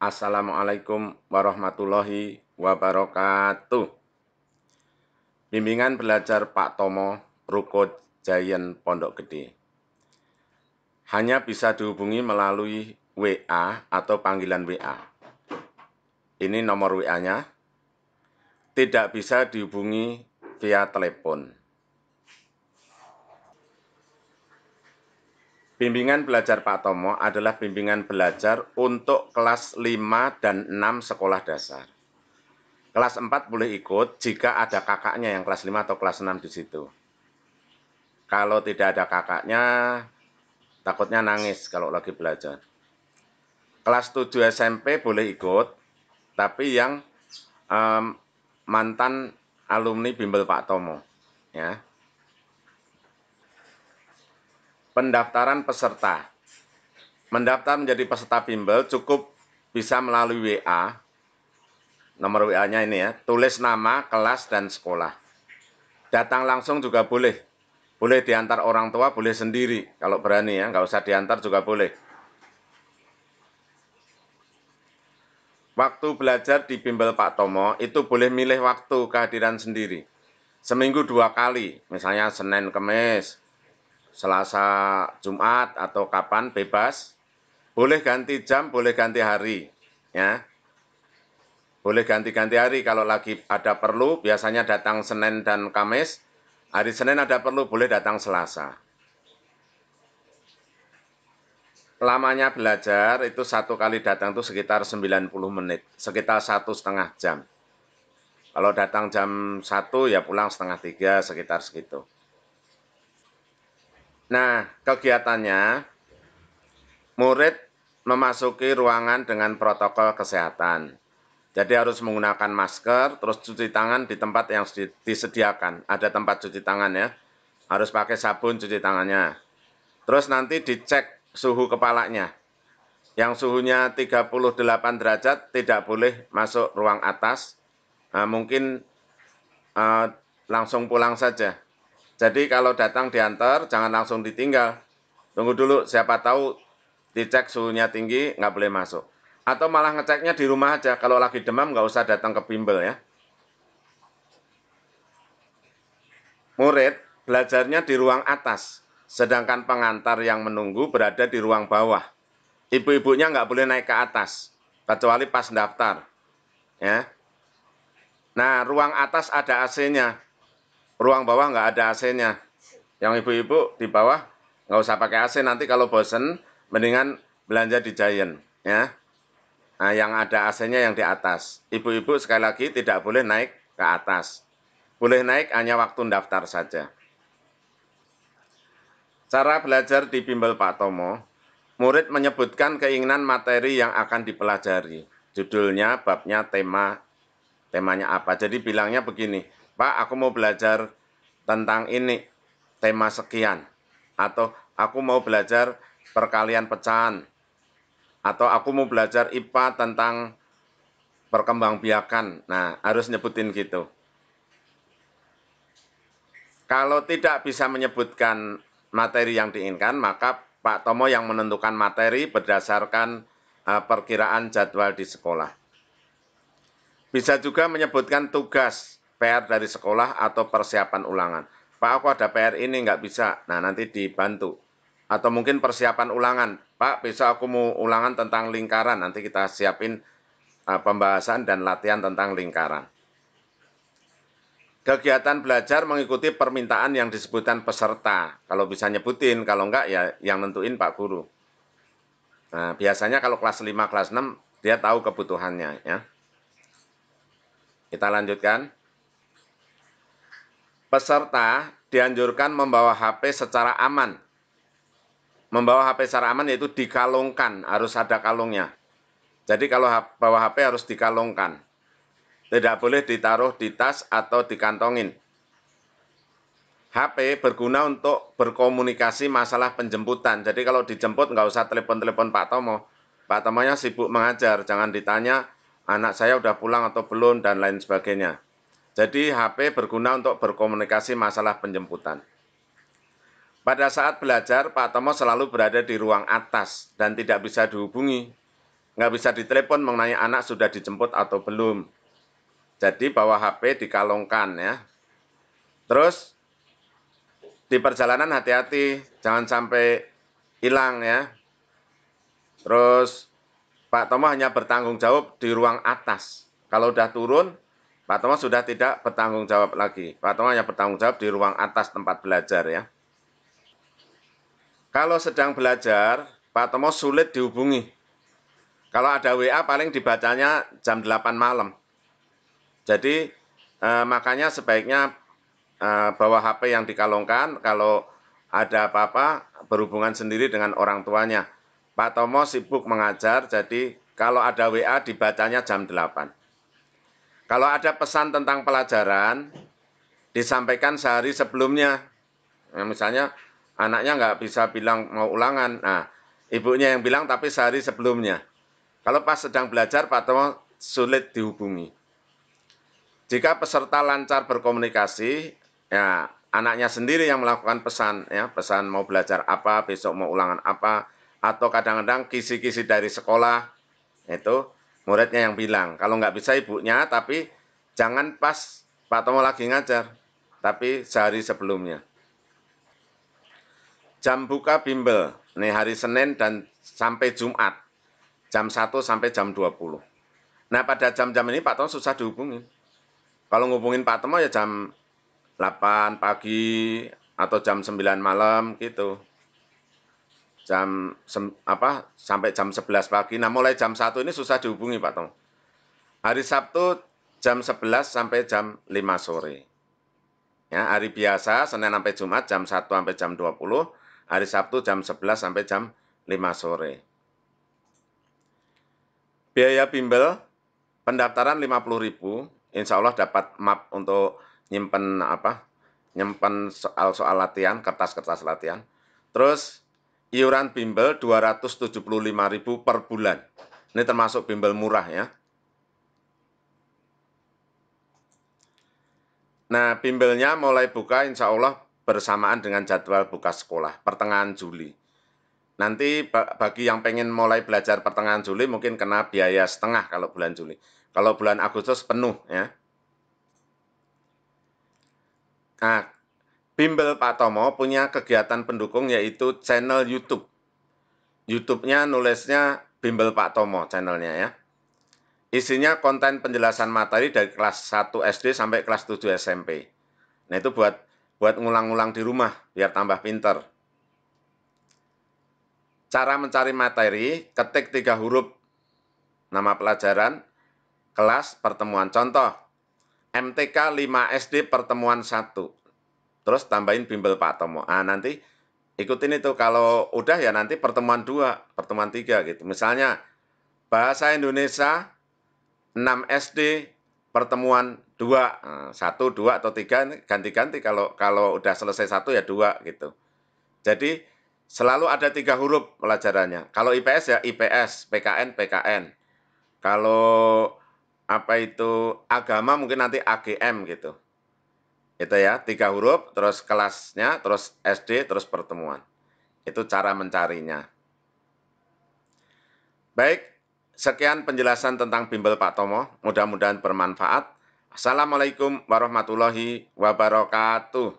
Assalamualaikum warahmatullahi wabarakatuh. Bimbingan belajar Pak Tomo, Ruko Giant Pondok Gede. Hanya bisa dihubungi melalui WA atau panggilan WA. Ini nomor WA-nya. Tidak bisa dihubungi via telepon. Bimbingan belajar Pak Tomo adalah bimbingan belajar untuk kelas 5 dan 6 sekolah dasar. Kelas 4 boleh ikut jika ada kakaknya yang kelas 5 atau kelas 6 di situ. Kalau tidak ada kakaknya, takutnya nangis kalau lagi belajar. Kelas 7 SMP boleh ikut, tapi yang mantan alumni Bimbel Pak Tomo. Ya. Pendaftaran peserta. Mendaftar menjadi peserta Bimbel cukup bisa melalui WA. Nomor WA-nya ini ya, tulis nama, kelas, dan sekolah. Datang langsung juga boleh. Boleh diantar orang tua, boleh sendiri. Kalau berani ya, nggak usah diantar juga boleh. Waktu belajar di Bimbel Pak Tomo itu boleh milih waktu kehadiran sendiri. Seminggu 2 kali, misalnya Senin, Kamis, Selasa, Jumat, atau kapan bebas. Boleh ganti jam, boleh ganti hari. Ya. Boleh ganti-ganti hari kalau lagi ada perlu, biasanya datang Senin dan Kamis. Hari Senin ada perlu, boleh datang Selasa. Lamanya belajar itu 1 kali datang itu sekitar 90 menit, sekitar 1,5 jam. Kalau datang jam 1 ya pulang 2:30 sekitar segitu. Nah, kegiatannya murid memasuki ruangan dengan protokol kesehatan. Jadi harus menggunakan masker, terus cuci tangan di tempat yang disediakan. Ada tempat cuci tangan ya, harus pakai sabun cuci tangannya. Terus nanti dicek suhu kepalanya. Yang suhunya 38 derajat tidak boleh masuk ruang atas, mungkin langsung pulang saja. Jadi kalau datang diantar, jangan langsung ditinggal. Tunggu dulu, siapa tahu dicek suhunya tinggi, nggak boleh masuk. Atau malah ngeceknya di rumah aja, kalau lagi demam nggak usah datang ke bimbel ya. Murid belajarnya di ruang atas, sedangkan pengantar yang menunggu berada di ruang bawah. Ibu-ibunya nggak boleh naik ke atas, kecuali pas daftar. Ya. Nah, ruang atas ada AC-nya, ruang bawah nggak ada AC-nya. Yang ibu-ibu di bawah nggak usah pakai AC, nanti kalau bosen mendingan belanja di Giant. Ya. Nah, yang ada AC-nya yang di atas. Ibu-ibu sekali lagi tidak boleh naik ke atas. Boleh naik hanya waktu daftar saja. Cara belajar di Bimbel Pak Tomo, murid menyebutkan keinginan materi yang akan dipelajari. Judulnya, babnya, temanya apa. Jadi bilangnya begini, Pak, aku mau belajar tentang ini, tema sekian. Atau aku mau belajar perkalian pecahan. Atau aku mau belajar IPA tentang perkembangbiakan. Nah, harus nyebutin gitu. Kalau tidak bisa menyebutkan materi yang diinginkan, maka Pak Tomo yang menentukan materi berdasarkan perkiraan jadwal di sekolah. Bisa juga menyebutkan tugas PR dari sekolah atau persiapan ulangan. Pak, aku ada PR ini, nggak bisa. Nah, nanti dibantu. Atau mungkin persiapan ulangan. Pak, besok aku mau ulangan tentang lingkaran. Nanti kita siapin pembahasan dan latihan tentang lingkaran. Kegiatan belajar mengikuti permintaan yang disebutkan peserta. Kalau bisa nyebutin, kalau enggak ya yang nentuin Pak Guru. Nah, biasanya kalau kelas 5, kelas 6, dia tahu kebutuhannya. Ya. Kita lanjutkan. Peserta dianjurkan membawa HP secara aman. Membawa HP secara aman yaitu dikalungkan, harus ada kalungnya. Jadi kalau bawa HP harus dikalungkan. Tidak boleh ditaruh di tas atau dikantongin. HP berguna untuk berkomunikasi masalah penjemputan. Jadi kalau dijemput nggak usah telepon-telepon Pak Tomo. Pak Tomonya sibuk mengajar, jangan ditanya anak saya udah pulang atau belum dan lain sebagainya. Jadi HP berguna untuk berkomunikasi masalah penjemputan. Pada saat belajar, Pak Tomo selalu berada di ruang atas dan tidak bisa dihubungi. nggak bisa ditelepon mengenai anak sudah dijemput atau belum. Jadi bawa HP dikalungkan ya. Terus di perjalanan hati-hati, jangan sampai hilang ya. Terus Pak Tomo hanya bertanggung jawab di ruang atas. Kalau udah turun, Pak Tomo sudah tidak bertanggung jawab lagi. Pak Tomo hanya bertanggung jawab di ruang atas tempat belajar ya. Kalau sedang belajar, Pak Tomo sulit dihubungi. Kalau ada WA paling dibacanya jam 8 malam. Jadi makanya sebaiknya bawa HP yang dikalungkan, kalau ada apa-apa berhubungan sendiri dengan orang tuanya. Pak Tomo sibuk mengajar, jadi kalau ada WA dibacanya jam 8. Kalau ada pesan tentang pelajaran, disampaikan sehari sebelumnya. Nah, misalnya anaknya nggak bisa bilang mau ulangan, nah ibunya yang bilang tapi sehari sebelumnya. Kalau pas sedang belajar, Pak Tomo sulit dihubungi. Jika peserta lancar berkomunikasi, ya anaknya sendiri yang melakukan pesan, ya pesan mau belajar apa, besok mau ulangan apa, atau kadang-kadang kisi-kisi dari sekolah, itu muridnya yang bilang. Kalau nggak bisa ibunya, tapi jangan pas Pak Tomo lagi ngajar, tapi sehari sebelumnya. Jam buka bimbel, nih hari Senin dan sampai Jumat, jam 1 sampai jam 20. Nah pada jam-jam ini Pak Tomo susah dihubungin. Kalau ngubungin Pak Tomo ya jam 8 pagi atau jam 9 malam gitu. Sampai jam 11 pagi. Nah, mulai jam 1 ini susah dihubungi, Pak Tomo. Hari Sabtu jam 11 sampai jam 5 sore. Ya, hari biasa Senin sampai Jumat jam 1 sampai jam 20, hari Sabtu jam 11 sampai jam 5 sore. Biaya bimbel pendaftaran 50.000, insya Allah dapat map untuk nyimpen soal-soal latihan, kertas-kertas latihan. Terus iuran bimbel 275.000 per bulan. Ini termasuk bimbel murah ya. Nah, bimbelnya mulai buka insya Allah bersamaan dengan jadwal buka sekolah, pertengahan Juli. Nanti bagi yang pengen mulai belajar pertengahan Juli mungkin kena biaya setengah kalau bulan Juli. Kalau bulan Agustus penuh ya. Nah, bimbel Pak Tomo punya kegiatan pendukung yaitu channel YouTube. YouTube-nya nulisnya Bimbel Pak Tomo channelnya ya. Isinya konten penjelasan materi dari kelas 1 SD sampai kelas 7 SMP. Nah, itu buat ngulang-ngulang di rumah biar tambah pinter. Cara mencari materi, ketik 3 huruf nama pelajaran, kelas, pertemuan. Contoh, MTK 5 SD pertemuan 1. Terus tambahin bimbel Pak Tomo. Ah, nanti ikutin itu. Kalau udah ya nanti pertemuan 2, pertemuan 3 gitu. Misalnya, Bahasa Indonesia 6 SD pertemuan 2, 1, 2, atau 3, ganti-ganti kalau udah selesai 1 ya 2 gitu. Jadi selalu ada 3 huruf pelajarannya. Kalau IPS ya IPS, PKN, PKN. Kalau agama mungkin nanti AGM gitu. Itu ya, 3 huruf, terus kelasnya, terus SD, terus pertemuan. Itu cara mencarinya. Baik, sekian penjelasan tentang bimbel Pak Tomo. Mudah-mudahan bermanfaat. Assalamualaikum warahmatullahi wabarakatuh.